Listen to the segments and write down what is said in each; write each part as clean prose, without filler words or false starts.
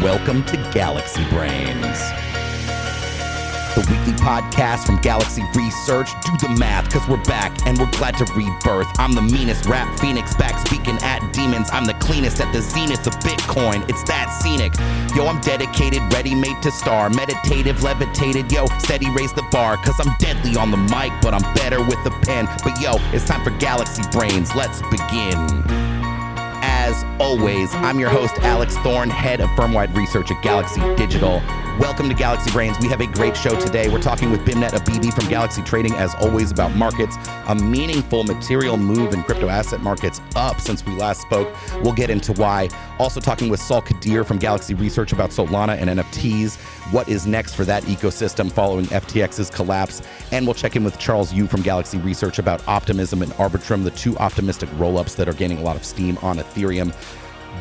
Welcome to Galaxy Brains, the weekly podcast from Galaxy Research. Do the math, cause we're back and we're glad to rebirth. I'm the meanest rap phoenix back speaking at demons. I'm the cleanest at the zenith of Bitcoin. It's that scenic. Yo, I'm dedicated, ready, made to star. Meditative, levitated, yo, steady, raise the bar. Cause I'm deadly on the mic, but I'm better with the pen. But yo, it's time for Galaxy Brains. Let's begin. As always, I'm your host, Alex Thorne, head of firm-wide research at Galaxy Digital. Welcome to Galaxy Brains. We have a great show today. We're talking with Beimbet Abebe from Galaxy Trading, as always, about markets. A meaningful material move in crypto asset markets up since we last spoke. We'll get into why. Also talking with Sal Qadir from Galaxy Research about Solana and NFTs. What is next for that ecosystem following FTX's collapse? And we'll check in with Charles Yu from Galaxy Research about Optimism and Arbitrum, the two optimistic rollups that are gaining a lot of steam on Ethereum.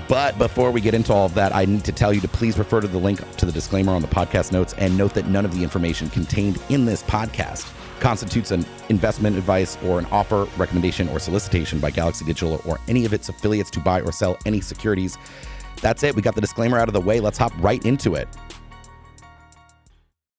But before we get into all of that, I need to tell you to please refer to the link to the disclaimer on the podcast notes and note that none of the information contained in this podcast constitutes an investment advice or an offer, recommendation, or solicitation by Galaxy Digital or any of its affiliates to buy or sell any securities. That's it. We got the disclaimer out of the way. Let's hop right into it.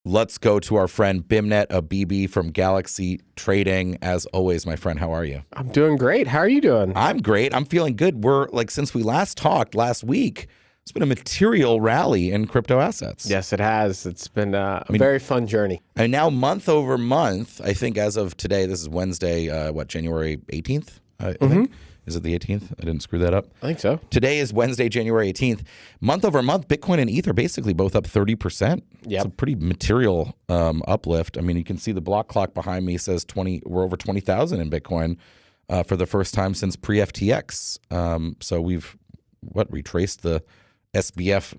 Let's go to our friend Beimbet Abebe from Galaxy Trading. As always, my friend, how are you? I'm doing great. How are you doing? I'm great. I'm feeling good. We're since we last talked last week, it's been a material rally in crypto assets. Yes, it has. It's been a very fun journey. And now month over month, I think as of today, this is Wednesday, January 18th, I think. Is it the 18th? I didn't screw that up. I think so. Today is Wednesday, January 18th. Month over month, Bitcoin and ETH are basically both up 30%. Yep. It's a pretty material uplift. I mean, you can see the block clock behind me says we're over 20,000 in Bitcoin for the first time since pre-FTX. So we've, retraced the SBF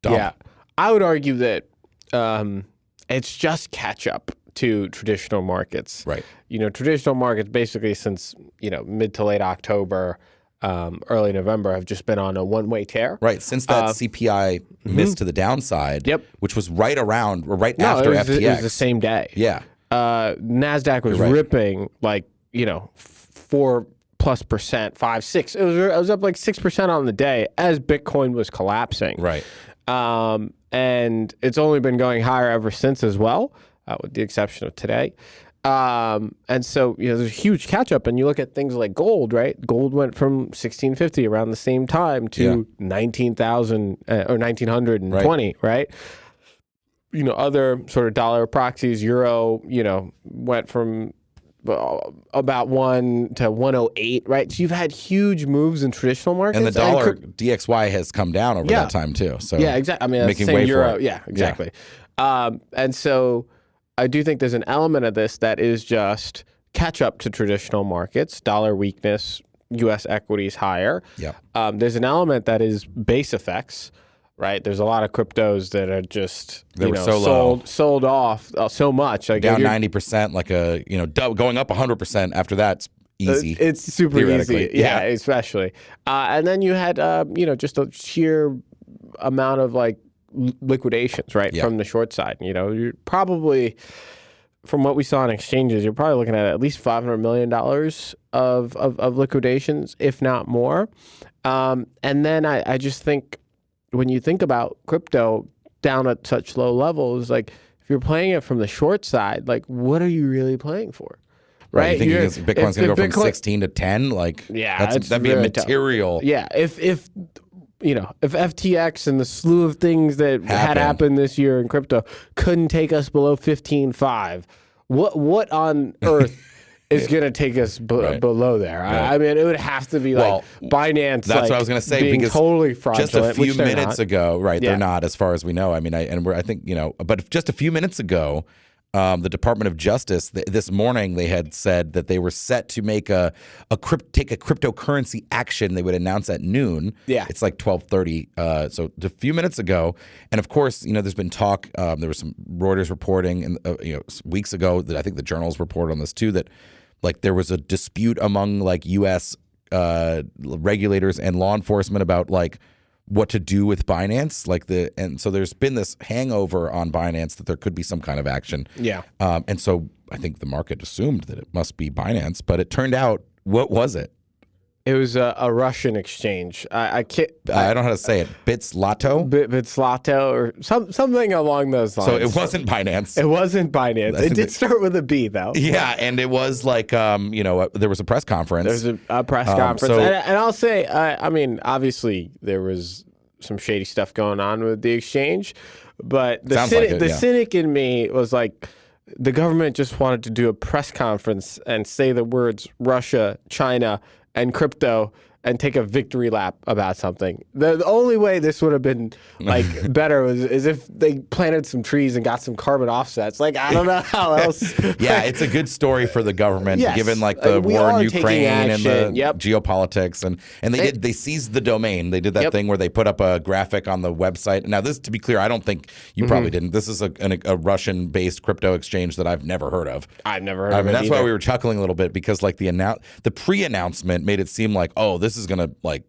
dump. Yeah, I would argue that it's just catch up to traditional markets. Right. Traditional markets basically since, mid to late October, early November have just been on a one-way tear. Right. Since that CPI missed to the downside, which was after FTX. It was the same day. Yeah. NASDAQ was ripping 4+%, 5, 6. It was up 6% on the day as Bitcoin was collapsing. Right. And it's only been going higher ever since as well. With the exception of today. And so, there's a huge catch up. And you look at things like gold, right? Gold went from 1650 around the same time to 19,000 or 1920, right? Other sort of dollar proxies, euro, went from about 1 to 108, right? So you've had huge moves in traditional markets. And the dollar DXY has come down over that time too. So exactly. I mean, that's making the same way euro. for it. Yeah, exactly. And so I do think there's an element of this that is just catch up to traditional markets, dollar weakness, U.S. equities higher. Yeah. There's an element that is base effects, right? There's a lot of cryptos that are just sold off so much, down 90%, going up 100% after that's easy. It's super easy, yeah, especially. And then you had just a sheer amount of liquidations, right, from the short side. You're probably, from what we saw in exchanges, you're probably looking at least $500 million of liquidations, if not more. And then I just think when you think about crypto down at such low levels, if you're playing it from the short side, what are you really playing for? Right? You think Bitcoin's going to go from 16 to 10? That'd be a material. Yeah, if FTX and the slew of things that had happened this year in crypto couldn't take us below 15.5, what on earth is going to take us below there? Right. I mean, it would have to be Binance. That's what I was going to say, being because totally fraudulent, just a few minutes ago, they're Yeah. not, as far as we know. I mean, I think but just a few minutes ago, the Department of Justice this morning, they had said that they were set to make take a cryptocurrency action. They would announce at noon. Yeah, it's 12:30. So a few minutes ago, and of course, there's been talk. There was some Reuters reporting, and weeks ago that I think the journals reported on this too. That there was a dispute among U.S. Regulators and law enforcement about what to do with Binance, and so there's been this hangover on Binance that there could be some kind of action. Yeah. And so I think the market assumed that it must be Binance, but it turned out, what was it? It was a Russian exchange. I can't. I don't know how to say it. Bitslato? Bitslato or something along those lines. So it wasn't Binance. It wasn't Binance. It did start with a B, though. Yeah, and it was like, there was a press conference. There's a press conference. And I'll say, I mean, obviously there was some shady stuff going on with the exchange, but the cynic in me was like, the government just wanted to do a press conference and say the words Russia, China, and crypto and take a victory lap about something. The only way this would have been like better is if they planted some trees and got some carbon offsets. Like, I don't know how else. Yeah, it's a good story for the government, given like the war in Ukraine and the geopolitics, and they seized the domain. They did that thing where they put up a graphic on the website. Now, this, to be clear, I don't think you probably didn't. This is a Russian-based crypto exchange that I've never heard of. I've never heard of it. That's why we were chuckling a little bit, because like the pre-announcement made it seem like, oh, this is gonna like.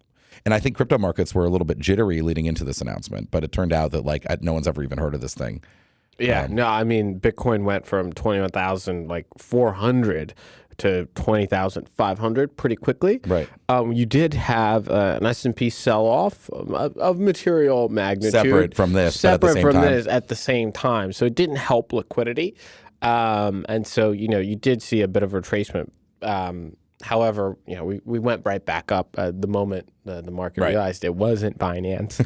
And I think crypto markets were a little bit jittery leading into this announcement, but it turned out that like no one's ever even heard of this thing. Yeah, no, I mean, Bitcoin went from 21,400 to 20,500 pretty quickly. Right. You did have an S&P sell-off of material magnitude. Separate from this, at the same time. So it didn't help liquidity. And so, you did see a bit of retracement. However, we went right back up the moment the market realized it wasn't Binance.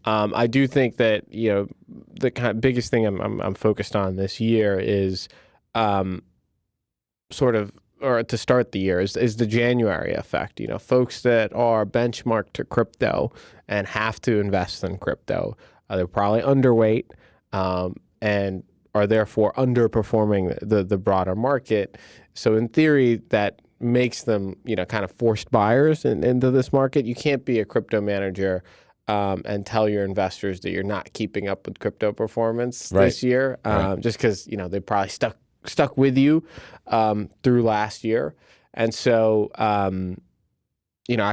I do think that the kind of biggest thing I'm focused on this year is or to start the year is the January effect. Folks that are benchmarked to crypto and have to invest in crypto, they're probably underweight and are therefore underperforming the broader market. So in theory, that makes them, kind of forced buyers into this market. You can't be a crypto manager and tell your investors that you're not keeping up with crypto performance this year, just because, they probably stuck with you through last year. And so, I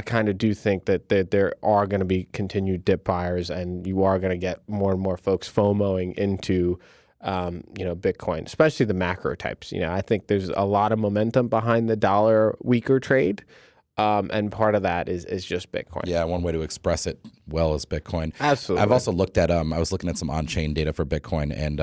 kind of do think that there are going to be continued dip buyers, and you are going to get more and more folks FOMOing into Bitcoin, especially the macro types. I think there's a lot of momentum behind the dollar weaker trade. And part of that is just Bitcoin. Yeah, one way to express it well is Bitcoin. Absolutely. I've also looked at, I was looking at some on-chain data for Bitcoin, and,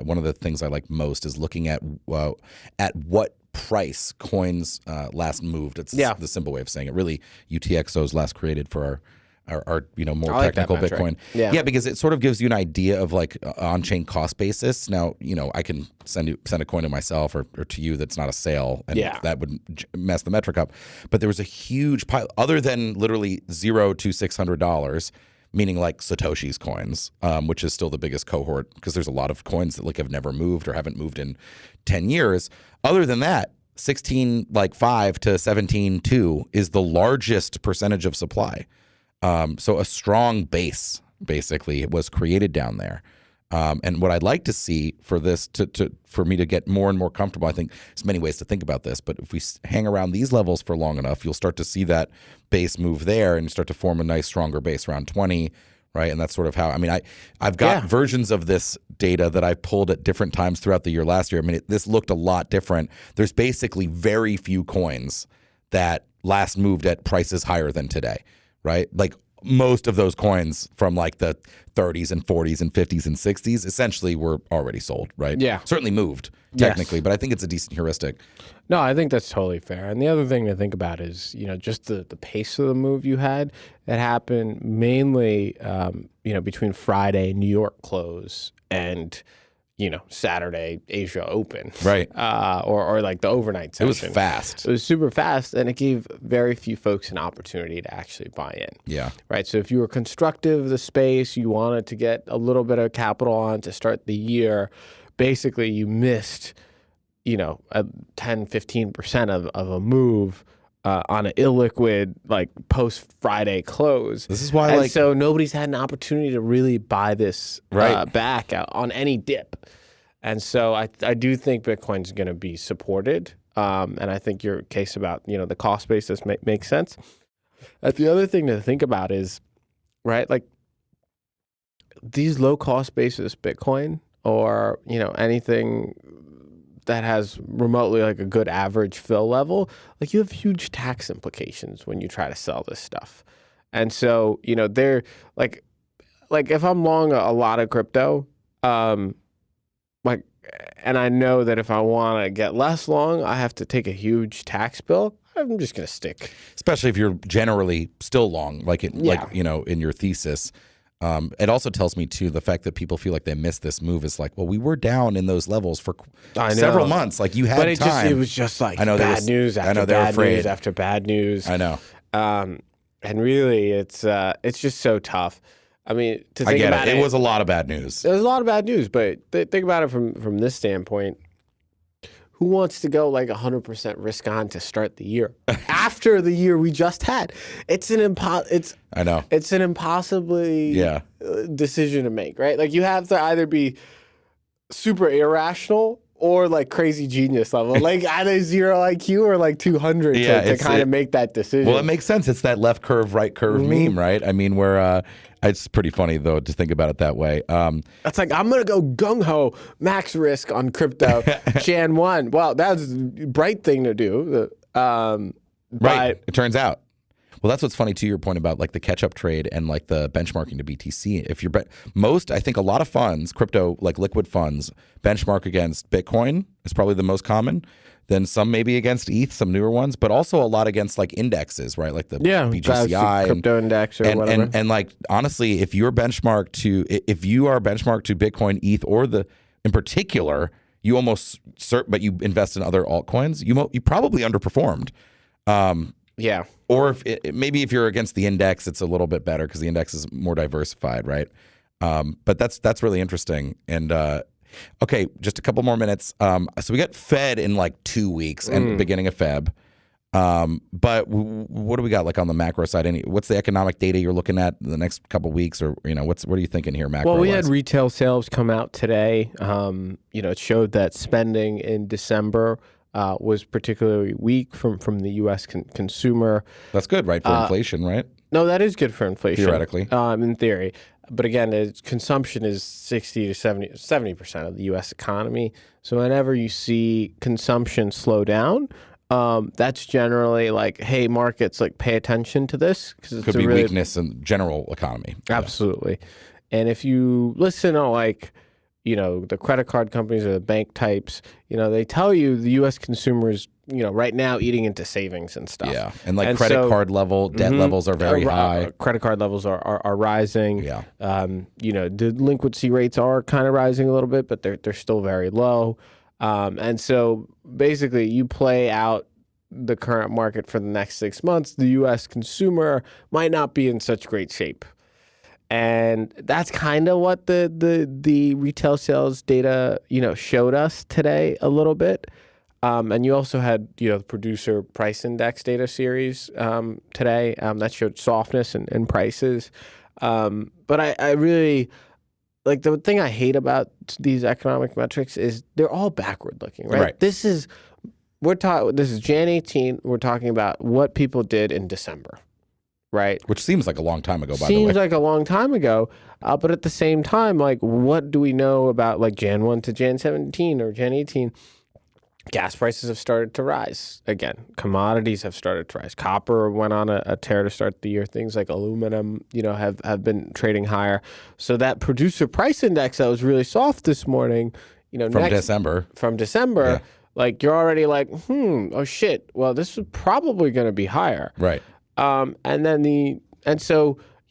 one of the things I like most is looking at what price coins last moved. It's the simple way of saying it. Really, UTXOs last created for our more technical Bitcoin. Yeah, because it sort of gives you an idea of like on-chain cost basis. Now, I can send a coin to myself or to you that's not a sale, and that would mess the metric up. But there was a huge pile, other than literally $0 to $600, meaning like Satoshi's coins, which is still the biggest cohort, because there's a lot of coins that like have never moved or haven't moved in 10 years. Other than that, 16.5 to 17.2 is the largest percentage of supply. So a strong base basically was created down there. And what I'd like to see for this for me to get more and more comfortable, I think there's many ways to think about this, but if we hang around these levels for long enough, you'll start to see that base move there and start to form a nice stronger base around 20, right? And that's sort of how, I've got versions of this data that I pulled at different times throughout the year last year. This looked a lot different. There's basically very few coins that last moved at prices higher than today. Right? Like most of those coins from like the 30s and 40s and 50s and 60s essentially were already sold, right? Yeah. Certainly moved technically, but I think it's a decent heuristic. No, I think that's totally fair. And the other thing to think about is, just the pace of the move you had. It happened mainly, between Friday, New York close, and Saturday Asia Open, right? Or like the overnight session. It was fast. It was super fast, and it gave very few folks an opportunity to actually buy in. Yeah. Right. So if you were constructive of the space, you wanted to get a little bit of capital on to start the year, basically you missed, 10-15% of a move. On an illiquid, like post-Friday close. This is why, so nobody's had an opportunity to really buy this back on any dip. And so I do think Bitcoin's going to be supported. And I think your case about, the cost basis makes sense. The other thing to think about is, right, like these low cost basis Bitcoin or, anything that has remotely like a good average fill level, like you have huge tax implications when you try to sell this stuff. And so, they're like if I'm long a lot of crypto, and I know that if I want to get less long, I have to take a huge tax bill, I'm just going to stick. Especially if you're generally still long, in your thesis. It also tells me, too, the fact that people feel like they missed this move is like, well, we were down in those levels for several months. Like, you had time. It was just like bad news after bad news after bad news. I know. And really, it's just so tough. I mean, to think about it. It was a lot of bad news. It was a lot of bad news, but think about it from this standpoint. Who wants to go like 100% risk on to start the year after the year we just had? It's an impossibly decision to make, right? Like, you have to either be super irrational or like crazy genius level, like either 0 IQ or like 200 to kind of make that decision. Well, it makes sense. It's that left curve, right curve meme, right? I mean, where it's pretty funny, though, to think about it that way. That's like, I'm going to go gung-ho, max risk on crypto, Jan 1. Well, that's a bright thing to do. Right, it turns out. Well, that's what's funny, to your point about like the catch-up trade and like the benchmarking to BTC. If you're I think a lot of funds, crypto, like liquid funds, benchmark against Bitcoin is probably the most common. Then some maybe against ETH, some newer ones, but also a lot against like indexes, right? Like the BGCI, crypto index or whatever. And like, honestly, if you are benchmarked to Bitcoin, ETH, or in particular, you but you invest in other altcoins, you probably underperformed. Yeah. Or maybe if you're against the index, it's a little bit better because the index is more diversified, right? But that's really interesting. And okay, just a couple more minutes. So we got Fed in like 2 weeks and beginning of Feb. But what do we got like on the macro side? What's the economic data you're looking at in the next couple weeks, or what are you thinking here macro? Well, we had retail sales come out today. It showed that spending in December was particularly weak from the U.S. consumer. That's good, right, for inflation, right? No, that is good for inflation. Theoretically. In theory. But again, consumption is 60 to 70% of the U.S. economy. So whenever you see consumption slow down, that's generally like, hey, markets, like, pay attention to this. Cause Could be weakness in general economy. Absolutely. Yeah. And if you listen to like, the credit card companies or the bank types, they tell you the U.S. consumers, right now eating into savings and stuff. Yeah, and like credit card level, debt levels are very high. Credit card levels are rising. Yeah. Delinquency rates are kind of rising a little bit, but they're still very low. And so basically you play out the current market for the next 6 months, the U.S. consumer might not be in such great shape. And that's kind of what the retail sales data, showed us today a little bit. And you also had, the producer price index data series today that showed softness in prices. But I really, like, the thing I hate about these economic metrics is they're all backward looking, right? This is Jan 18. We're talking about what people did in December. Right. Which seems like a long time ago, by the way. Seems like a long time ago. But at the same time, like, what do we know about like Jan 1 to Jan 17 or Jan 18? Gas prices have started to rise again. Commodities have started to rise. Copper went on a tear to start the year. Things like aluminum, have been trading higher. So that producer price index that was really soft this morning, from December, yeah. Like, you're already like, oh shit. Well, this is probably going to be higher. Right. So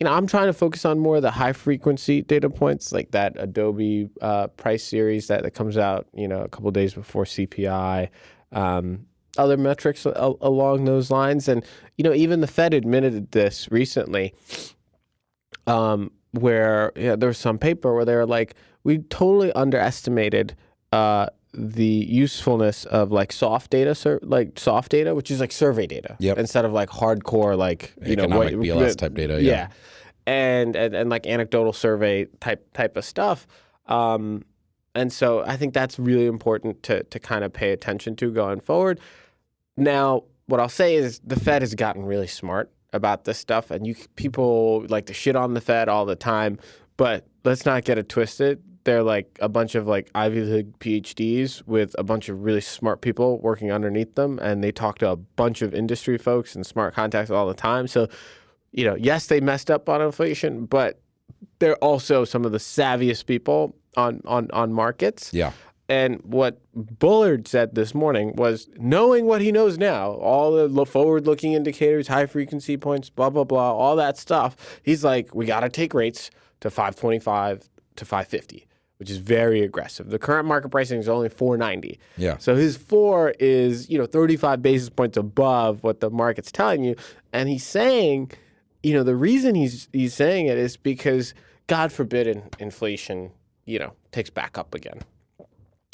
I'm trying to focus on more of the high frequency data points, like that Adobe price series that comes out, a couple of days before CPI, other metrics along those lines. And, even the Fed admitted this recently, where there was some paper where they were like, we totally underestimated the usefulness of like soft data, which is like survey data, instead of like hardcore, like economic BLS type data, yeah, and like anecdotal survey type of stuff. And so I think that's really important to kind of pay attention to going forward. Now, what I'll say is the Fed has gotten really smart about this stuff, and people like to shit on the Fed all the time, but let's not get it twisted. they're like a bunch of like Ivy League PhDs with a bunch of really smart people working underneath them, and they talk to a bunch of industry folks and smart contacts all the time. So, yes, they messed up on inflation, but they're also some of the savviest people on markets. Yeah. And what Bullard said this morning was, knowing what he knows now, all the forward-looking indicators, high-frequency points, blah, blah, blah, all that stuff, he's like, we got to take rates to 525 to 550, which is very aggressive. The current market pricing is only 490. Yeah. So his 4 is, 35 basis points above what the market's telling you. And he's saying, the reason he's saying it is because, God forbid, inflation, takes back up again.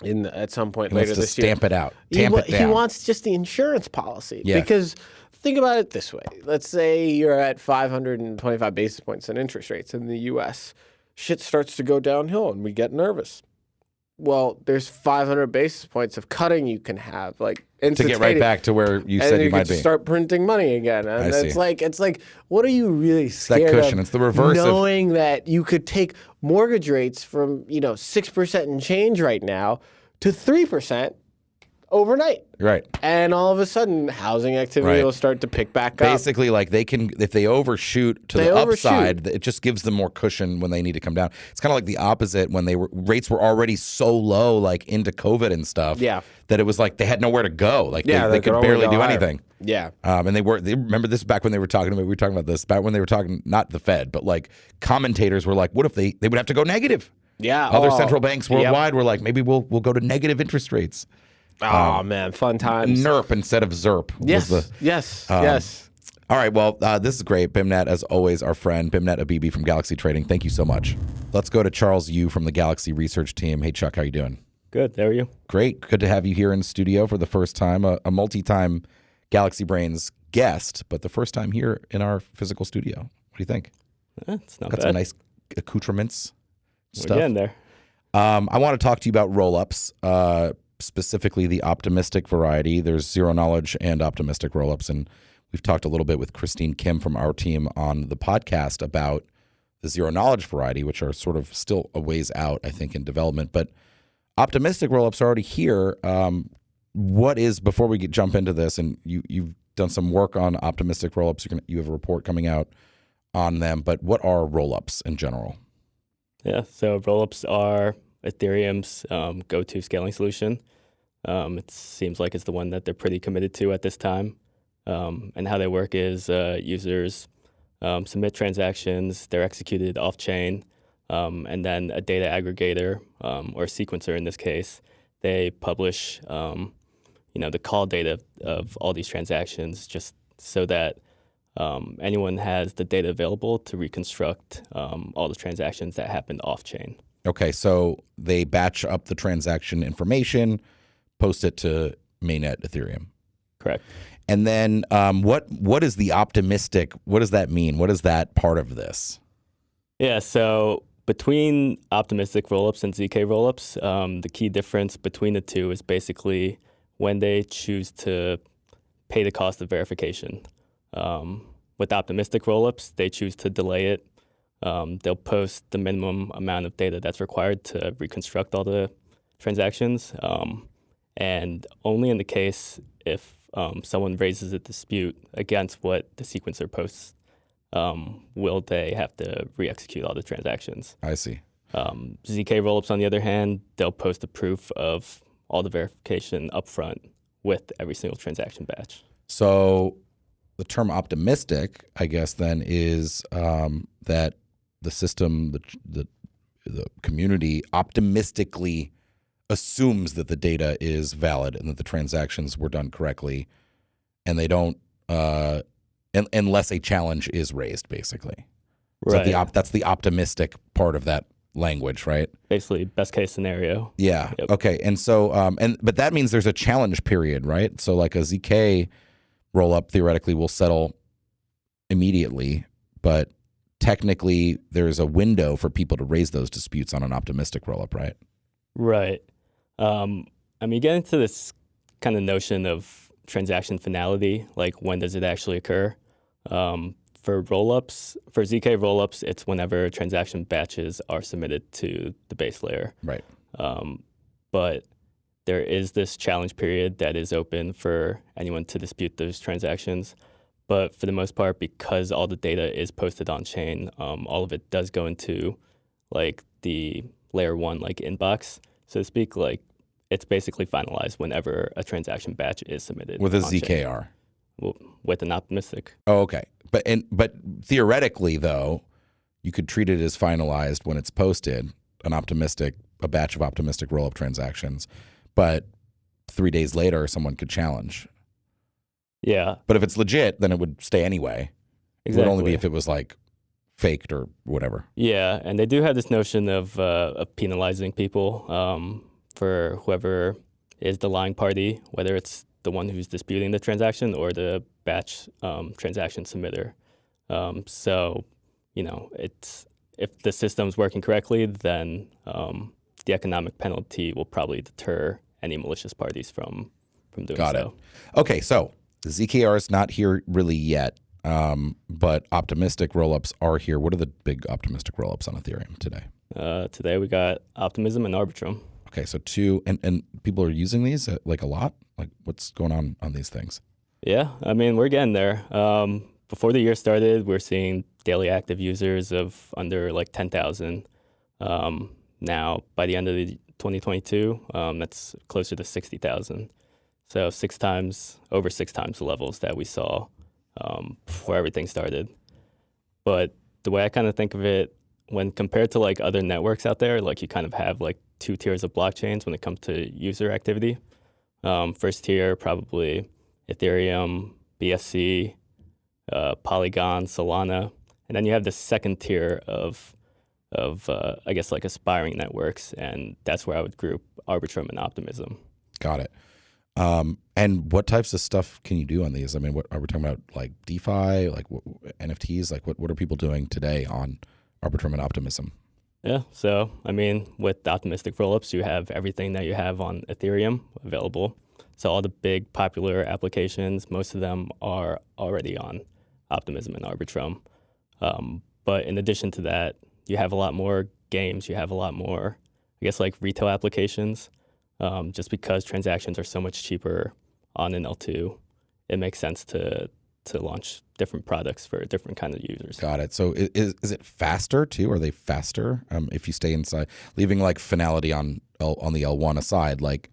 At some point later this year. Stamp it out. Tamp it down. He wants just the insurance policy. Yeah. Because think about it this way. Let's say you're at 525 basis points in interest rates in the U.S. Shit starts to go downhill and we get nervous. Well, there's 500 basis points of cutting you can have, like to get right back to where you said you might be. Start printing money again, and it's like, what are you really scared that cushion. of? It's the reverse knowing that you could take mortgage rates from 6% and change right now to 3% overnight. Right. And all of a sudden, housing activity will start to pick back up. Basically, like they can, if they overshoot to the upside, it just gives them more cushion when they need to come down. It's kind of like the opposite when rates were already so low, like into COVID and stuff. Yeah. That it was like they had nowhere to go. Like they could barely do anything. Yeah. And they remember this back when they were talking about, we were talking about this back when they were talking, not the Fed, but like commentators were like, what if they would have to go negative? Yeah. Other central banks worldwide were like, maybe we'll go to negative interest rates. Oh, man, fun times. NERP instead of ZERP. Yes. All right, well, this is great. Bimnet, as always, our friend, Beimbet Abebe from Galaxy Trading. Thank you so much. Let's go to Charles Yu from the Galaxy Research Team. Hey, Chuck, how you doing? Good. How are you? Great. Good to have you here in studio for the first time, a multi-time Galaxy Brains guest, but the first time here in our physical studio. What do you think? It's not Got bad. some nice accoutrements stuff. We're getting there. I want to talk to you about rollups. Specifically the optimistic variety. There's zero knowledge and optimistic rollups. And we've talked a little bit with Christine Kim from our team on the podcast about the zero knowledge variety, which are sort of still a ways out, I think, in development. But optimistic rollups are already here. Before we jump into this, and you've done some work on optimistic rollups, you have a report coming out on them, but what are rollups in general? Yeah, so rollups are Ethereum's go-to scaling solution. It seems like it's the one that they're pretty committed to at this time. And how they work is users submit transactions, they're executed off-chain, and then a data aggregator or sequencer in this case, they publish the call data of all these transactions just so that anyone has the data available to reconstruct all the transactions that happened off-chain. Okay, so they batch up the transaction information, post it to mainnet Ethereum. Correct. And then what is the optimistic? What does that mean? What is that part of this? Yeah, so between optimistic rollups and ZK rollups, the key difference between the two is basically when they choose to pay the cost of verification. With optimistic rollups, they choose to delay it. They'll post the minimum amount of data that's required to reconstruct all the transactions. And only in the case if someone raises a dispute against what the sequencer posts, will they have to re-execute all the transactions. I see. ZK rollups, on the other hand, they'll post a proof of all the verification upfront with every single transaction batch. So the term optimistic, I guess, then is that the system, the community optimistically assumes that the data is valid and that the transactions were done correctly, and they don't, unless a challenge is raised, basically. Right. So that's the optimistic part of that language, right? Basically, best case scenario. Yeah. Yep. Okay. And so, but that means there's a challenge period, right? So, like a ZK rollup theoretically will settle immedietely, but technically there's a window for people to raise those disputes on an optimistic rollup, right? Right. You get into this kind of notion of transaction finality, like when does it actually occur? For rollups, for ZK rollups, it's whenever transaction batches are submitted to the base layer. Right. But there is this challenge period that is open for anyone to dispute those transactions. But for the most part, because all the data is posted on chain, all of it does go into like the layer one, like inbox, so to speak. Like it's basically finalized whenever a transaction batch is submitted. With a ZKR. Well, with an optimistic. Oh, okay. But theoretically, though, you could treat it as finalized when it's posted, a batch of optimistic rollup transactions. But 3 days later, someone could challenge. Yeah. But if it's legit, then it would stay anyway. Exactly. It would only be if it was like faked or whatever. Yeah, and they do have this notion of penalizing people for whoever is the lying party, whether it's the one who's disputing the transaction or the batch transaction submitter. So, it's if the system's working correctly, then the economic penalty will probably deter any malicious parties from doing so. Got it. Okay, so the ZKR is not here really yet, but optimistic rollups are here. What are the big optimistic rollups on Ethereum today? Today we got Optimism and Arbitrum. Okay, so two, and people are using these like a lot? Like what's going on these things? Yeah, I mean, we're getting there. Before the year started, we're seeing daily active users of under like 10,000. Now, by the end of 2022, that's closer to 60,000. So over six times the levels that we saw before everything started. But the way I kind of think of it, when compared to like other networks out there, like you kind of have like two tiers of blockchains when it comes to user activity. First tier, probably Ethereum, BSC, Polygon, Solana. And then you have the second tier of I guess like aspiring networks. And that's where I would group Arbitrum and Optimism. Got it. And what types of stuff can you do on these? I mean, what are we talking about? Like DeFi, like NFTs? Like what are people doing today on Arbitrum and Optimism? Yeah, so I mean, with optimistic rollups, you have everything that you have on Ethereum available. So all the big popular applications, most of them are already on Optimism and Arbitrum. But in addition to that, you have a lot more games. You have a lot more, I guess, like retail applications. Just because transactions are so much cheaper on an L2, it makes sense to launch different products for different kind of users. Got it. So is it faster too? Are they faster if you stay inside, leaving like finality on the L1 aside? Like,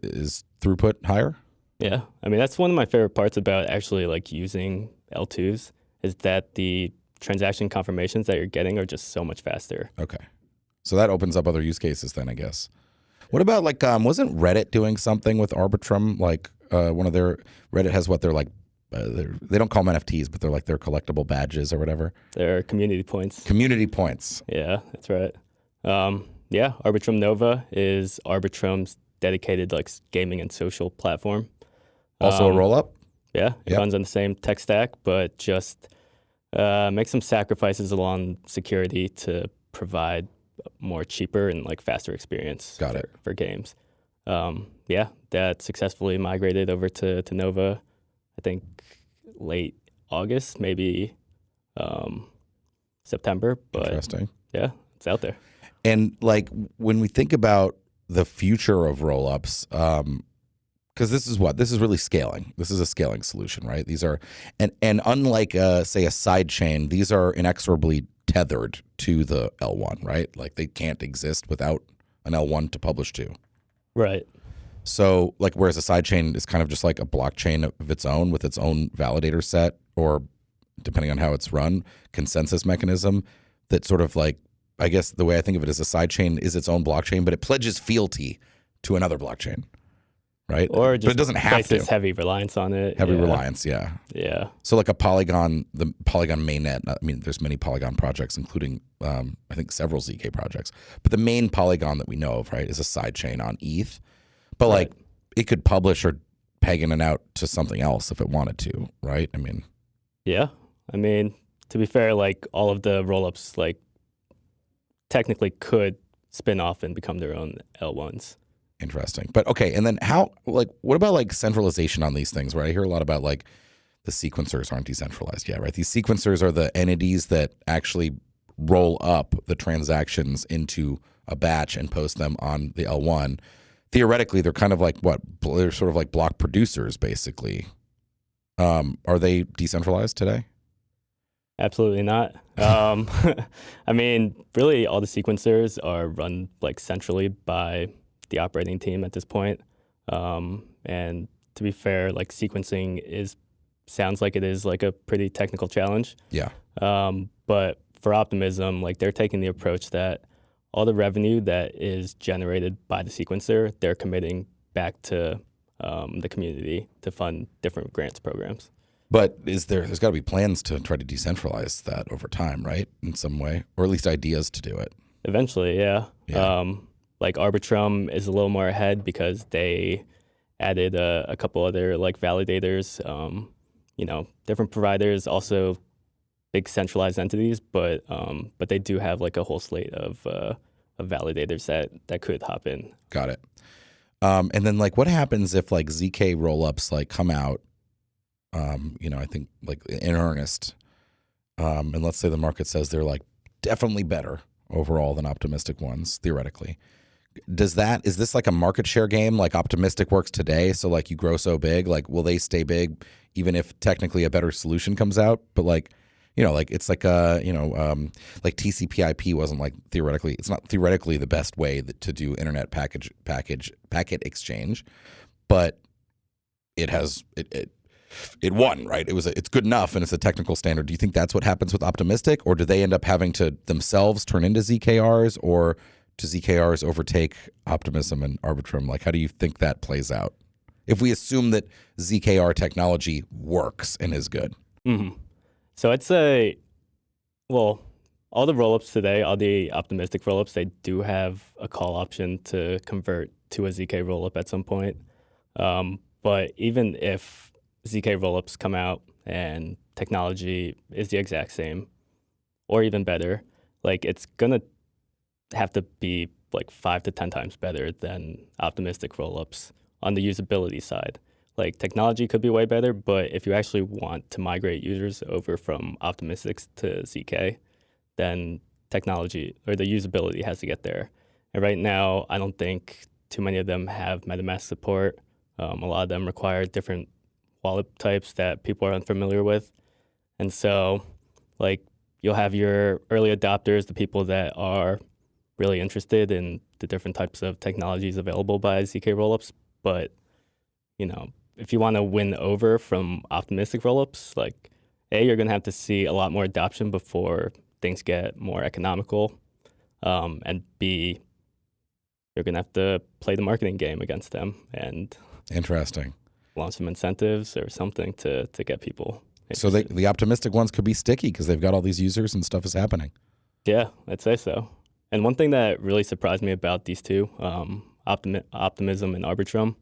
is throughput higher? Yeah, I mean that's one of my favorite parts about actually like using L2s is that the transaction confirmations that you're getting are just so much faster. Okay, so that opens up other use cases then, I guess. What about like wasn't Reddit doing something with Arbitrum? Like one of their Reddit has what they're like. They don't call them NFTs, but they're like their collectible badges or whatever. They're community points. Community points. Yeah, that's right. Yeah, Arbitrum Nova is Arbitrum's dedicated like gaming and social platform. Also a rollup? Yeah, it runs on the same tech stack, but just make some sacrifices along security to provide more cheaper and like faster experience for games. Yeah, that successfully migrated over to Nova, I think late August, maybe September. But interesting. Yeah, it's out there. And like when we think about the future of rollups, because this is really scaling. This is a scaling solution, right? These are, and unlike say a side chain, these are inexorably tethered to the L1, right? Like they can't exist without an L1 to publish to. Right. So like whereas a sidechain is kind of just like a blockchain of its own with its own validator set, or depending on how it's run, consensus mechanism that sort of like, I guess the way I think of it is a sidechain is its own blockchain, but it pledges fealty to another blockchain, right? Or just but it doesn't have to. Heavy reliance on it. Heavy reliance, yeah. Yeah. So like a Polygon, the Polygon mainnet, I mean, there's many Polygon projects, including I think several ZK projects, but the main Polygon that we know of, right, is a sidechain on ETH. But like it could publish or peg in and out to something else if it wanted to, right? I mean, yeah. I mean, to be fair, like all of the rollups, like technically could spin off and become their own L1s. Interesting. But okay, and then how? Like, what about like centralization on these things? Right? I hear a lot about like the sequencers aren't decentralized yet, right? These sequencers are the entities that actually roll up the transactions into a batch and post them on the L1. Theoretically, they're kind of like they're sort of like block producers, basically. Are they decentralized today? Absolutely not. I mean, really, all the sequencers are run like centrally by the operating team at this point. And to be fair, like sequencing sounds like it is like a pretty technical challenge. Yeah. But for Optimism, like they're taking the approach that all the revenue that is generated by the sequencer, they're committing back to the community to fund different grants programs. But there's got to be plans to try to decentralize that over time, right? In some way, or at least ideas to do it. Eventually, yeah. Like Arbitrum is a little more ahead because they added a couple other like validators, different providers, also big centralized entities, but they do have like a whole slate of validators that could hop in. Got it. And then like what happens if like ZK rollups like come out, I think like in earnest, and let's say the market says they're like definitely better overall than optimistic ones, theoretically. Is this like a market share game like Optimistic works today? So like you grow so big, like will they stay big even if technically a better solution comes out? But like, like it's like like TCP/IP wasn't like it's not theoretically the best way to do internet packet exchange, but it won, right? It's good enough and it's a technical standard. Do you think that's what happens with Optimistic, or do they end up having to themselves turn into ZKRs, or do ZKRs overtake Optimism and Arbitrum? Like, how do you think that plays out? If we assume that ZKR technology works and is good. Mm-hmm. So I'd say, well, all the rollups today, all the Optimistic rollups, they do have a call option to convert to a ZK rollup at some point. But even if ZK rollups come out and technology is the exact same or even better, like it's going to have to be like 5 to 10 times better than Optimistic rollups on the usability side. Like technology could be way better, but if you actually want to migrate users over from Optimistics to ZK, then technology or the usability has to get there. And right now, I don't think too many of them have MetaMask support. A lot of them require different wallet types that people are unfamiliar with. And so like you'll have your early adopters, the people that are really interested in the different types of technologies available by ZK rollups. But, if you want to win over from Optimistic rollups, like A, you're going to have to see a lot more adoption before things get more economical. And B, you're going to have to play the marketing game against them and interesting. Launch some incentives or something to get people So interested. the Optimistic ones could be sticky because they've got all these users and stuff is happening. Yeah, I'd say so. And one thing that really surprised me about these two, Optimism and Arbitrum,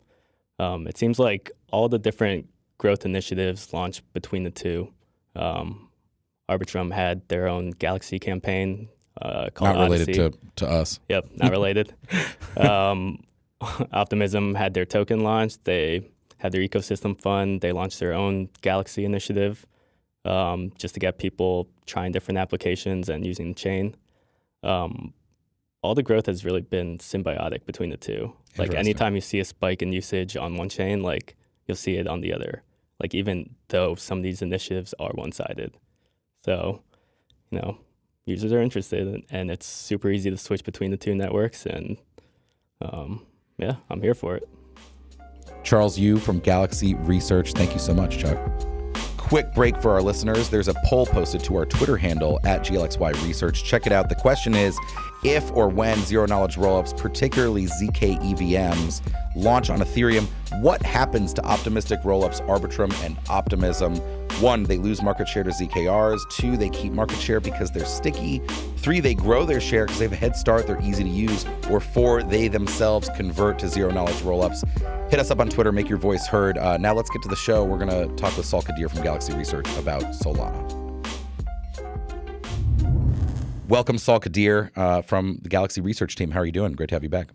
it seems like all the different growth initiatives launched between the two. Arbitrum had their own Galaxy campaign called Not related Odyssey. to us. Yep, not related. Optimism had their token launch. They had their ecosystem fund. They launched their own Galaxy initiative just to get people trying different applications and using the chain. All the growth has really been symbiotic between the two. Like anytime you see a spike in usage on one chain, like you'll see it on the other. Like even though some of these initiatives are one-sided. So, users are interested and it's super easy to switch between the two networks. And yeah, I'm here for it. Charles Yu from Galaxy Research. Thank you so much, Chuck. Quick break for our listeners. There's a poll posted to our Twitter handle @GLXY Research. Check it out. The question is, if or when zero-knowledge rollups, particularly ZK EVMs, launch on Ethereum, what happens to Optimistic rollups, Arbitrum, and Optimism? 1, they lose market share to ZKRs. 2, they keep market share because they're sticky. 3, they grow their share because they have a head start, they're easy to use. Or 4, they themselves convert to zero-knowledge rollups. Hit us up on Twitter, make your voice heard. Now let's get to the show. We're going to talk with Sal Qadir from Galaxy Research about Solana. Welcome, Sal Qadir from the Galaxy Research team. How are you doing? Great to have you back.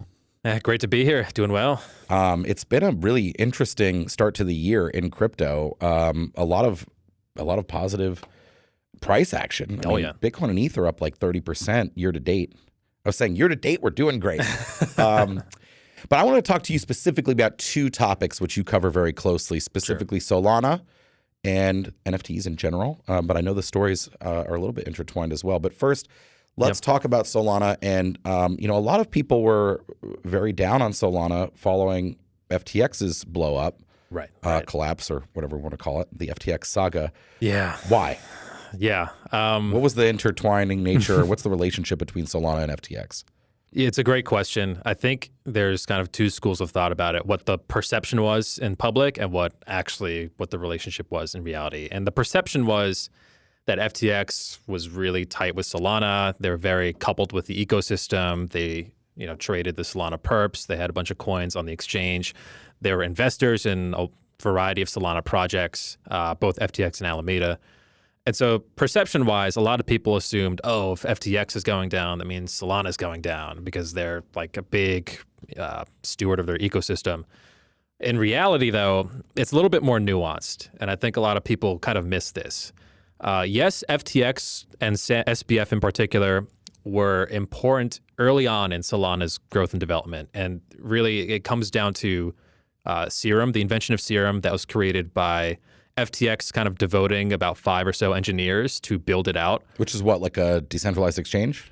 Great to be here. Doing well. It's been a really interesting start to the year in crypto. A lot of positive price action. I mean, Bitcoin and ETH are up like 30% year to date. I was saying year to date, we're doing great. But I want to talk to you specifically about two topics which you cover very closely, specifically Solana and NFTs in general. But I know the stories are a little bit intertwined as well. But first, let's talk about Solana. And, a lot of people were very down on Solana following FTX's blow up, collapse, or whatever we want to call it, the FTX saga. Yeah. Why? Yeah. What was the intertwining nature? What's the relationship between Solana and FTX? It's a great question. I think there's kind of two schools of thought about it, what the perception was in public and what the relationship was in reality. And the perception was that FTX was really tight with Solana. They're very coupled with the ecosystem. They, traded the Solana perps. They had a bunch of coins on the exchange. They were investors in a variety of Solana projects, both FTX and Alameda. And so perception-wise, a lot of people assumed, if FTX is going down, that means Solana is going down because they're like a big steward of their ecosystem. In reality, though, it's a little bit more nuanced, and I think a lot of people kind of miss this. Yes, FTX and SBF in particular were important early on in Solana's growth and development, and really it comes down to Serum, the invention of Serum that was created by FTX kind of devoting about 5 or so engineers to build it out. Which is what, like a decentralized exchange?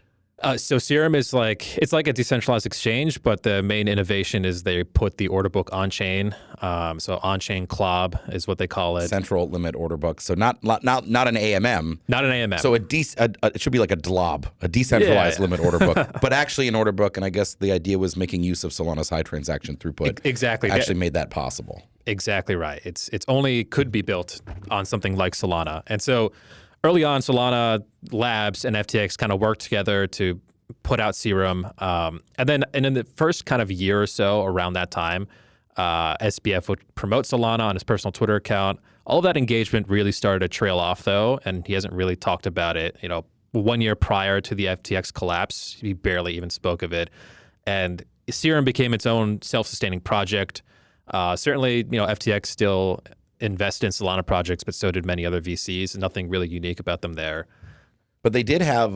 So Serum is it's like a decentralized exchange, but the main innovation is they put the order book on chain. So on chain CLOB is what they call it. Central limit order book. So not an AMM. Not an AMM. So it should be like a DLOB, a decentralized limit order book, but actually an order book. And I guess the idea was making use of Solana's high transaction throughput. Exactly. Actually made that possible. Exactly right. It's only could be built on something like Solana. And so early on, Solana Labs and FTX kind of worked together to put out Serum. And in the first kind of year or so around that time, SBF would promote Solana on his personal Twitter account. All of that engagement really started to trail off, though, and he hasn't really talked about it. 1 year prior to the FTX collapse, he barely even spoke of it. And Serum became its own self-sustaining project. Certainly, FTX still invest in Solana projects, but so did many other VCs. Nothing really unique about them there. But they did have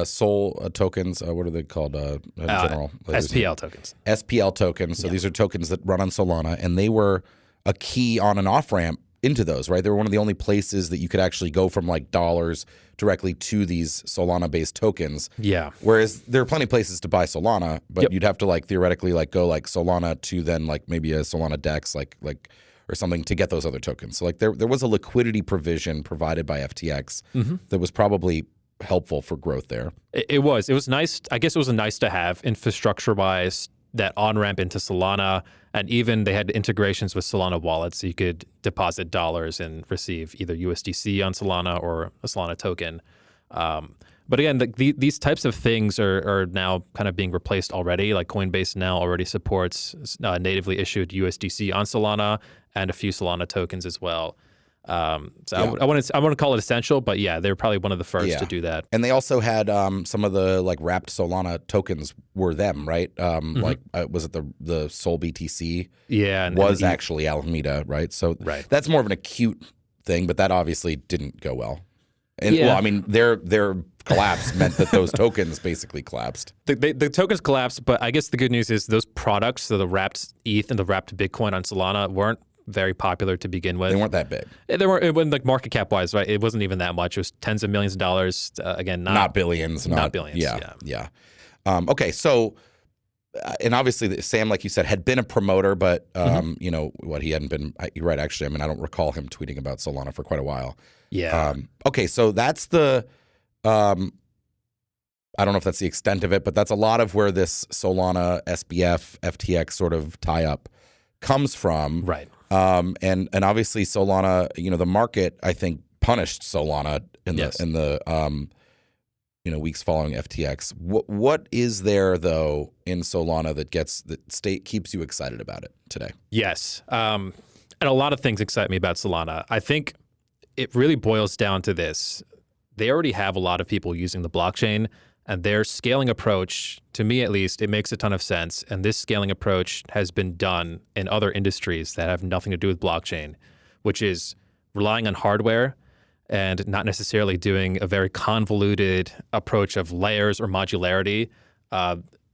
SOL tokens. What are they called in general? SPL tokens. SPL tokens. So these are tokens that run on Solana, and they were a key on and off ramp into those, right? They were one of the only places that you could actually go from like dollars directly to these Solana-based tokens. Yeah. Whereas there are plenty of places to buy Solana, but you'd have to theoretically go Solana to then maybe a Solana DEX or something to get those other tokens. So there was a liquidity provision provided by FTX that was probably helpful for growth there. It was nice. I guess it was a nice to have infrastructure-wise, that on-ramp into Solana, and even they had integrations with Solana wallets, so you could deposit dollars and receive either USDC on Solana or a Solana token. But again, these types of things are now kind of being replaced already. Like Coinbase now already supports natively issued USDC on Solana and a few Solana tokens as well. I want to call it essential, but they're probably one of the first to do that. And they also had some of the wrapped Solana tokens were them, right? Was it the Sol BTC? Yeah, and was actually Alameda, right? So that's more of an acute thing, but that obviously didn't go well. And well, I mean, their collapse meant that those tokens basically collapsed. The tokens collapsed, but I guess the good news is those products, so the wrapped ETH and the wrapped Bitcoin on Solana, weren't very popular to begin with. They weren't that big. They weren't. It wasn't market cap wise, right? It wasn't even that much. It was tens of millions of dollars. Again, not billions. Not billions. Yeah. Okay, so. And obviously, Sam, like you said, had been a promoter, but he hadn't been. You're right, actually. I mean, I don't recall him tweeting about Solana for quite a while. Yeah. Okay, so that's the. I don't know if that's the extent of it, but that's a lot of where this Solana, SBF, FTX sort of tie up comes from. Right. And obviously Solana, the market, I think, punished Solana in the weeks following FTX. What is there though in Solana that keeps you excited about it today? Yes. And a lot of things excite me about Solana. I think it really boils down to this. They already have a lot of people using the blockchain, And their scaling approach, to me at least, it makes a ton of sense. And this scaling approach has been done in other industries that have nothing to do with blockchain, which is relying on hardware and not necessarily doing a very convoluted approach of layers or modularity.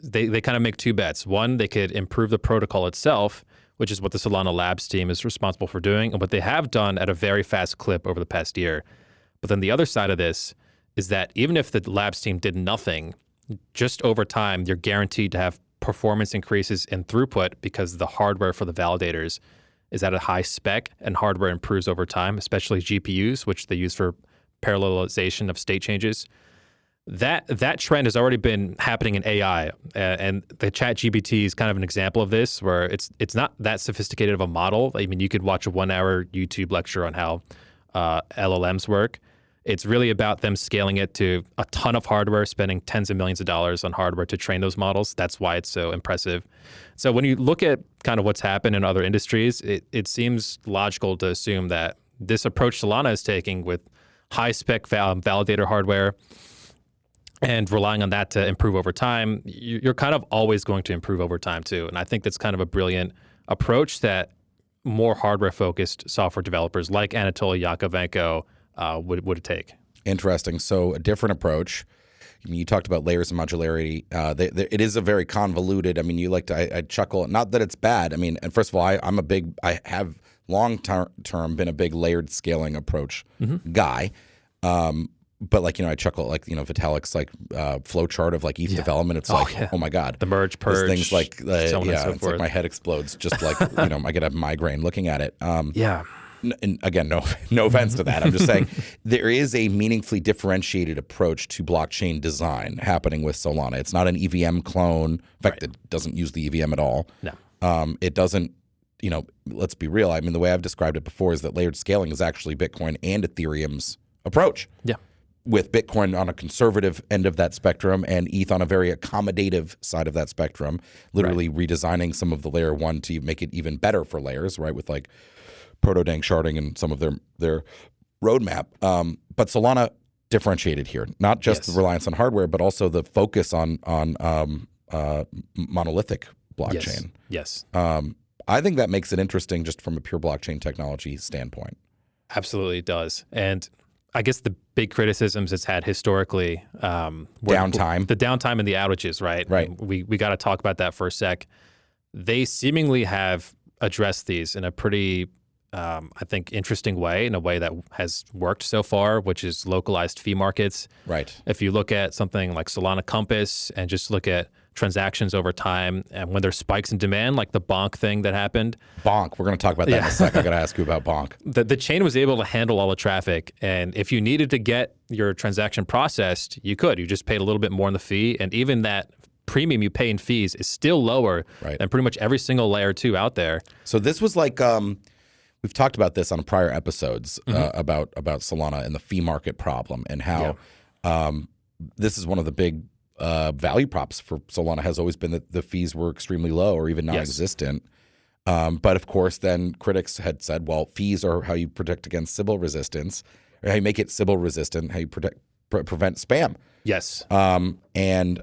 They kind of make two bets. One, they could improve the protocol itself, which is what the Solana Labs team is responsible for doing and what they have done at a very fast clip over the past year. But then the other side of this is that even if the labs team did nothing, just over time, you're guaranteed to have performance increases in throughput because the hardware for the validators is at a high spec and hardware improves over time, especially GPUs, which they use for parallelization of state changes. That trend has already been happening in AI, and the ChatGPT is kind of an example of this, where it's not that sophisticated of a model. I mean, you could watch a 1-hour YouTube lecture on how LLMs work. It's really about them scaling it to a ton of hardware, spending tens of millions of dollars on hardware to train those models. That's why it's so impressive. So when you look at kind of what's happened in other industries, it seems logical to assume that this approach Solana is taking with high-spec validator hardware and relying on that to improve over time, you're kind of always going to improve over time too. And I think that's kind of a brilliant approach that more hardware-focused software developers like Anatoly Yakovenko would take. Interesting. So a different approach. I mean, you talked about layers and modularity. It is a very convoluted. I mean, I chuckle. Not that it's bad. I mean, and first of all, I have long term been a big layered scaling approach guy. But I chuckle Vitalik's flow chart of ETH development. It's oh my God, the merge purge, things so it's like my head explodes. Just I get a migraine looking at it. And again, no offense to that. I'm just saying there is a meaningfully differentiated approach to blockchain design happening with Solana. It's not an EVM clone. In fact, it doesn't use the EVM at all. No. It doesn't, let's be real. I mean, the way I've described it before is that layered scaling is actually Bitcoin and Ethereum's approach. Yeah. With Bitcoin on a conservative end of that spectrum and ETH on a very accommodative side of that spectrum, literally redesigning some of the layer one to make it even better for layers, right? With proto-dank sharding and some of their roadmap. But Solana differentiated here, not just the reliance on hardware, but also the focus on monolithic blockchain. Yes. I think that makes it interesting just from a pure blockchain technology standpoint. Absolutely it does. And I guess the big criticisms it's had historically downtime. The downtime and the outages, right? Right. We got to talk about that for a sec. They seemingly have addressed these in a pretty I think interesting way, in a way that has worked so far, which is localized fee markets. Right. If you look at something like Solana Compass and just look at transactions over time, and when there's spikes in demand, like the bonk thing that happened. Bonk. We're going to talk about that in a sec. I got to ask you about bonk. The chain was able to handle all the traffic, and if you needed to get your transaction processed, you could. You just paid a little bit more on the fee, and even that premium you pay in fees is still lower than pretty much every single layer 2 out there. So this was we've talked about this on prior episodes about Solana and the fee market problem and how this is one of the big value props for Solana has always been that the fees were extremely low or even non-existent. But of course, then critics had said, well, fees are how you protect against Sybil resistance, or how you make it Sybil resistant, how you prevent spam. Yes. And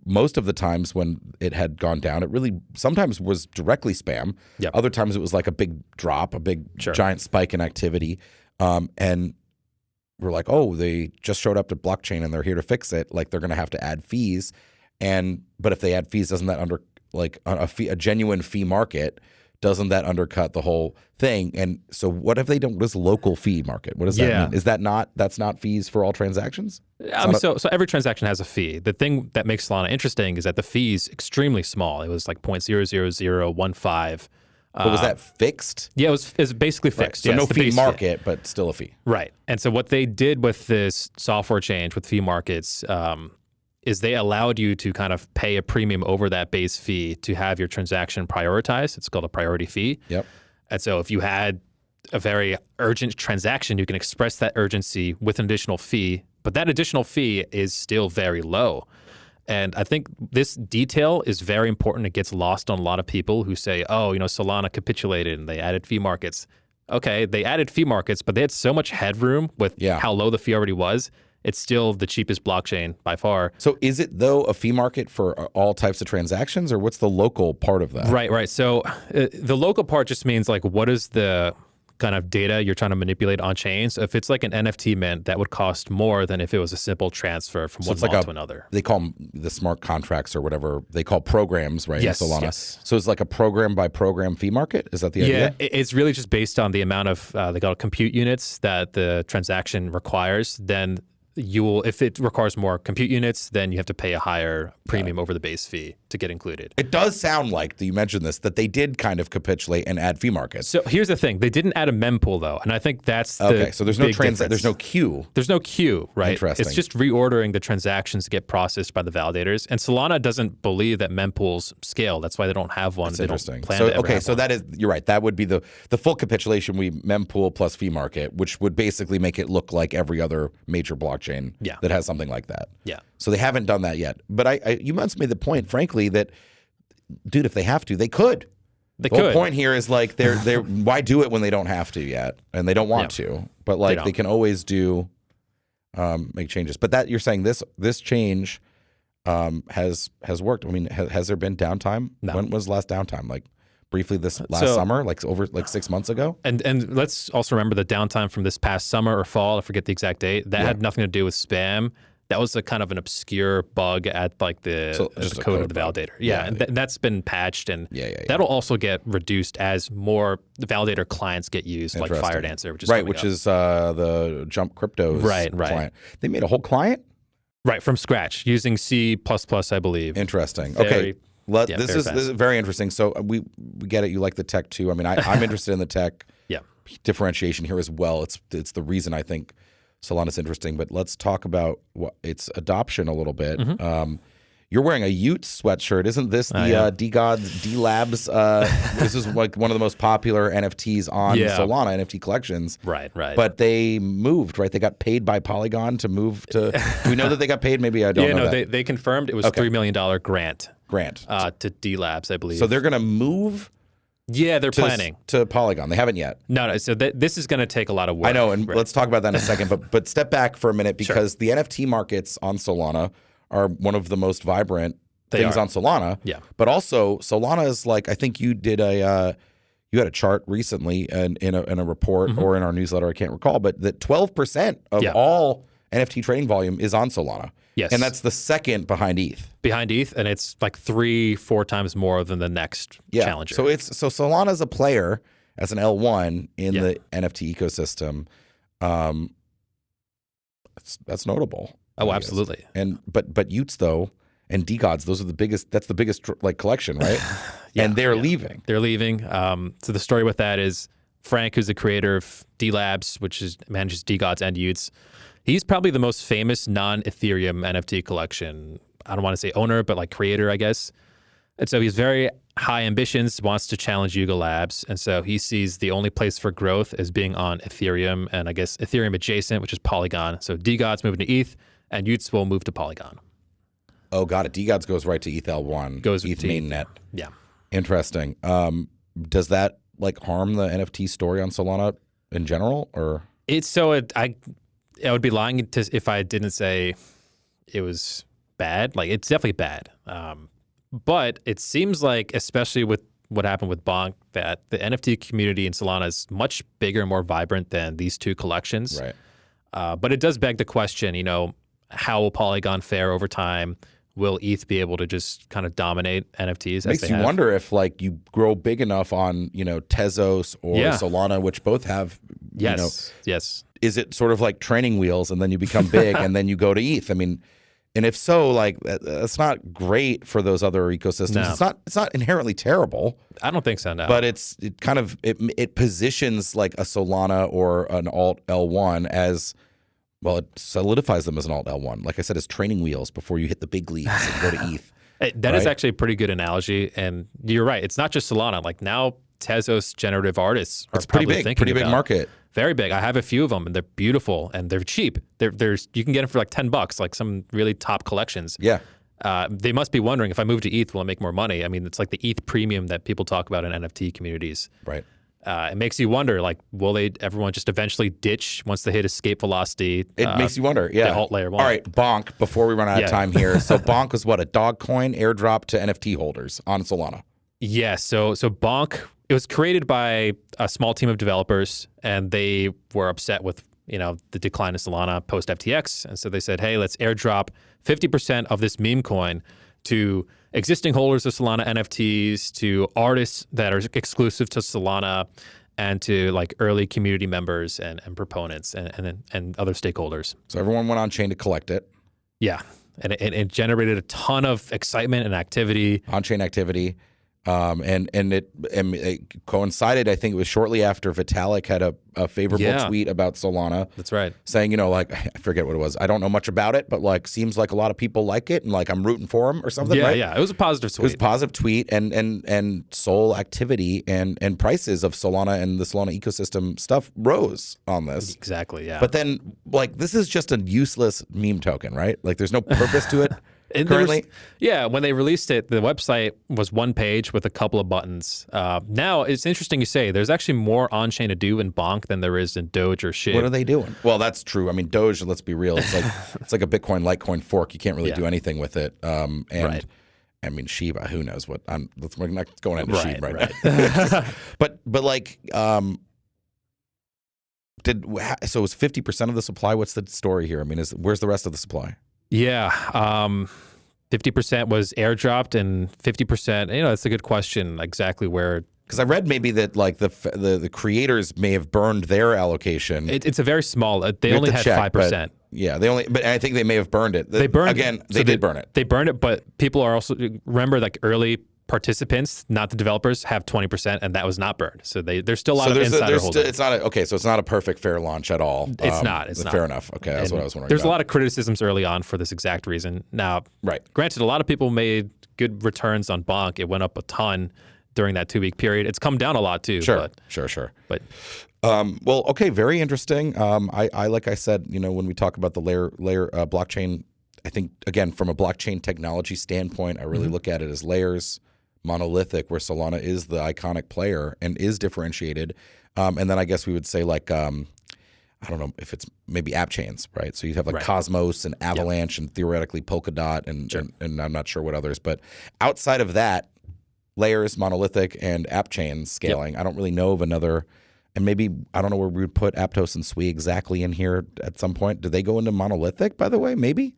most of the times when it had gone down, it really sometimes was directly spam. Yep. Other times it was like a big drop, a big giant spike in activity. And we're like, oh, they just showed up to blockchain and they're here to fix it. Like they're going to have to add fees. But if they add fees, doesn't that a genuine fee market? Doesn't that undercut the whole thing? And so what have they done? What is local fee market? What does that mean? Is that's not fees for all transactions? So every transaction has a fee. The thing that makes Solana interesting is that the fee is extremely small. It was like 0.00015. But was that fixed? Yeah, it was basically fixed. Right. So yes, no fee market, but still a fee. Right. And so what they did with this software change with fee markets is they allowed you to kind of pay a premium over that base fee to have your transaction prioritized. It's called a priority fee. Yep. And so if you had a very urgent transaction, you can express that urgency with an additional fee, but that additional fee is still very low. And I think this detail is very important. It gets lost on a lot of people who say, oh, Solana capitulated and they added fee markets. Okay, they added fee markets, but they had so much headroom with how low the fee already was. it's still the cheapest blockchain by far. So is it, though, a fee market for all types of transactions, or what's the local part of that? Right. So the local part just means like, what is the kind of data you're trying to manipulate on chain? So if it's like an NFT mint, that would cost more than if it was a simple transfer from one block to another. They call them the smart contracts or whatever they call programs, right? Yes, in Solana. yes. So it's like a program by program fee market? Is that the idea? Yeah, it's really just based on the amount of, they call it compute units that the transaction requires. Then you will, if it requires more compute units, then you have to pay a higher premium over the base fee to get included. It does sound like, you mentioned this, that they did kind of capitulate and add fee markets. So here's the thing. They didn't add a mempool, though. And I think that's the okay, so there's no difference. there's no queue. There's no queue, right? Interesting. It's just reordering the transactions to get processed by the validators. And Solana doesn't believe that mempools scale. That's why they don't have one. That's they interesting. Don't plan So to ever have so one. that is, you're right. That would be the full capitulation. We mempool plus fee market, which would basically make it look like every other major blockchain that has something like that. Yeah. So they haven't done that yet. But you once made the point, frankly, that dude, if they have to, they could. They The whole could. point here is like they're why do it when they don't have to yet, and they don't want to. But like they can always do make changes. But that you're saying this change has worked. I mean, has there been downtime? No. When was the last downtime? Like briefly this last summer, like over 6 months ago. And let's also remember the downtime from this past summer or fall. I forget the exact date. That had nothing to do with spam. That was a kind of an obscure bug at like the code of the validator. Yeah, and that's been patched, and that'll also get reduced as more the validator clients get used, like FireDancer, which is the Jump Crypto's client. They made a whole client? Right, from scratch, using C++, I believe. Interesting. This is very interesting. So we get it. You like the tech too. I mean, I'm interested in the tech differentiation here as well. It's the reason I think Solana's interesting. But let's talk about its adoption a little bit. You're wearing a Utes sweatshirt. Isn't this the DGods, D-Labs? This is like one of the most popular NFTs on Solana, NFT collections. Right. But they moved, right? They got paid by Polygon to move to... Do we know that they got paid? Maybe I don't know that. They confirmed it was a $3 million grant to D-Labs, I believe. So they're going to move... Yeah, they're planning. To Polygon. They haven't yet. No. So this is going to take a lot of work. I know, and let's talk about that in a second. But step back for a minute, because the NFT markets on Solana are one of the most vibrant things on Solana. Yeah. But also, Solana is like, I think you did you had a chart recently in a report or in our newsletter, I can't recall, but that 12% of all NFT trading volume is on Solana. Yes. And that's the second behind ETH. Behind ETH, and it's like 3-4 times more than the next challenger. So Solana's a player as an L1 in the NFT ecosystem. That's notable. Oh, absolutely. And but Utes though and DGods, those are the biggest. That's the biggest like collection, right? And they're leaving. They're leaving. So the story with that is Frank, who's the creator of D-Labs, which manages DGods and Utes. He's probably the most famous non-Ethereum NFT collection. I don't want to say owner, but like creator, I guess. And so he's very high ambitions, wants to challenge Yuga Labs. And so he sees the only place for growth as being on Ethereum and I guess Ethereum adjacent, which is Polygon. So DGods moving to ETH and Utes will move to Polygon. Oh, got it. DGods goes right to ETH L1. Goes ETH to mainnet. Yeah. Interesting. Does that like harm the NFT story on Solana in general, or? I would be lying if I didn't say it was bad. Like, it's definitely bad. But it seems like, especially with what happened with Bonk, that the NFT community in Solana is much bigger and more vibrant than these two collections. Right. But it does beg the question, how will Polygon fare over time? Will ETH be able to just kind of dominate NFTs? Makes you wonder if like you grow big enough on, Tezos or Solana, which both have, yes. Is it sort of like training wheels and then you become big and then you go to ETH? I mean, and if so, like that's not great for those other ecosystems. No. It's not inherently terrible. I don't think so, no. But it positions like a Solana or an alt L1 as, well, it solidifies them as an alt L1. Like I said, as training wheels before you hit the big leagues and go to ETH. That is actually a pretty good analogy. And you're right. It's not just Solana. Like now Tezos generative artists are pretty big market. Very big. I have a few of them, and they're beautiful and they're cheap. You can get them for like $10, like some really top collections. Yeah. They must be wondering, if I move to ETH, will I make more money? I mean, it's like the ETH premium that people talk about in NFT communities. Right. it makes you wonder, like, will everyone just eventually ditch once they hit escape velocity? It makes you wonder, yeah. The alt layer 1. All right, Bonk, before we run out of time here. So Bonk was what, a dog coin airdrop to NFT holders on Solana? Yeah, so Bonk, it was created by a small team of developers, and they were upset with the decline of Solana post FTX, and so they said, hey, let's airdrop 50% of this meme coin to existing holders of Solana NFTs, to artists that are exclusive to Solana, and to like early community members and proponents and other stakeholders. So everyone went on chain to collect it. Yeah, and it generated a ton of excitement and activity. On chain activity. And it coincided, I think it was shortly after Vitalik had a favorable tweet about Solana. That's right. Saying, like, I forget what it was. I don't know much about it, but like seems like a lot of people like it and like I'm rooting for him or something, right? Yeah, it was a positive tweet. It was a positive tweet and Sol activity and prices of Solana and the Solana ecosystem stuff rose on this. Exactly, yeah. But then like this is just a useless meme token, right? Like there's no purpose to it. Currently? When they released it, the website was one page with a couple of buttons. Now, it's interesting you say there's actually more on-chain to do in Bonk than there is in Doge or SHIB. What are they doing? Well, that's true. I mean, Doge, let's be real, it's like a Bitcoin Litecoin fork. You can't really do anything with it. Right. I mean, Shiba, who knows what? We're not going into Shiba right now. but like, so it was 50% of the supply? What's the story here? I mean, where's the rest of the supply? Yeah, 50% was airdropped, and 50%. That's a good question. Exactly where? Because I read maybe that like the creators may have burned their allocation. It's a very small. They only had 5%. Yeah, but I think they may have burned it. They burned again. They did burn it. They burned it, but people are also remember like early participants, not the developers, have 20%, and that was not burned. So there's still a lot of insider holdings. It's not so it's not a perfect fair launch at all. It's not. Fair enough. Okay, that's what I was wondering. There's a lot of criticisms early on for this exact reason. Now, granted, a lot of people made good returns on Bonk. It went up a ton during that 2-week period. It's come down a lot too. Sure. But well, okay, very interesting. I like I said, when we talk about the layer blockchain, I think again from a blockchain technology standpoint, I really look at it as layers. Monolithic, where Solana is the iconic player and is differentiated. And then I guess we would say like, I don't know if it's maybe app chains, right? So you have like Cosmos and Avalanche and theoretically Polkadot and I'm not sure what others. But outside of that, layers, monolithic, and app chains scaling, I don't really know of another. And maybe, I don't know where we would put Aptos and Sui exactly in here at some point. Do they go into monolithic, by the way? Maybe?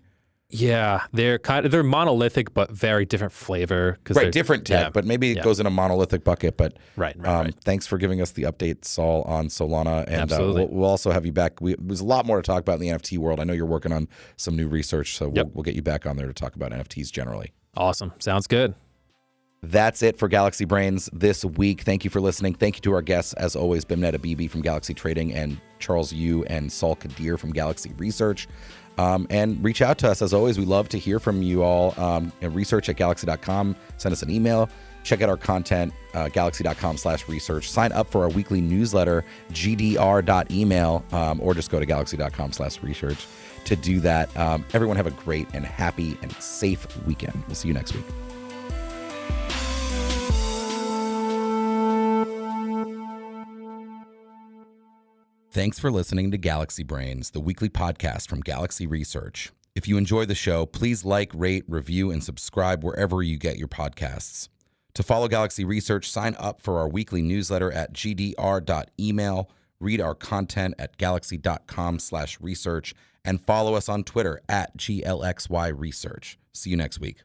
Yeah, they're monolithic, but very different flavor. Different tech, but maybe it goes in a monolithic bucket. But right. Thanks for giving us the update, Saul, on Solana, and we'll also have you back. There's a lot more to talk about in the NFT world. I know you're working on some new research, so we'll get you back on there to talk about NFTs generally. Awesome, sounds good. That's it for Galaxy Brains this week. Thank you for listening. Thank you to our guests, as always, Beimbet Abebe from Galaxy Trading and Charles Yu and Sal Qadir from Galaxy Research. And reach out to us. As always, we love to hear from you all. Research at galaxy.com. Send us an email. Check out our content, galaxy.com/research. Sign up for our weekly newsletter, gdr.email, or just go to galaxy.com/research to do that. Everyone have a great and happy and safe weekend. We'll see you next week. Thanks for listening to Galaxy Brains, the weekly podcast from Galaxy Research. If you enjoy the show, please like, rate, review, and subscribe wherever you get your podcasts. To follow Galaxy Research, sign up for our weekly newsletter at gdr.email, read our content at galaxy.com/research, and follow us on Twitter at GLXYResearch. See you next week.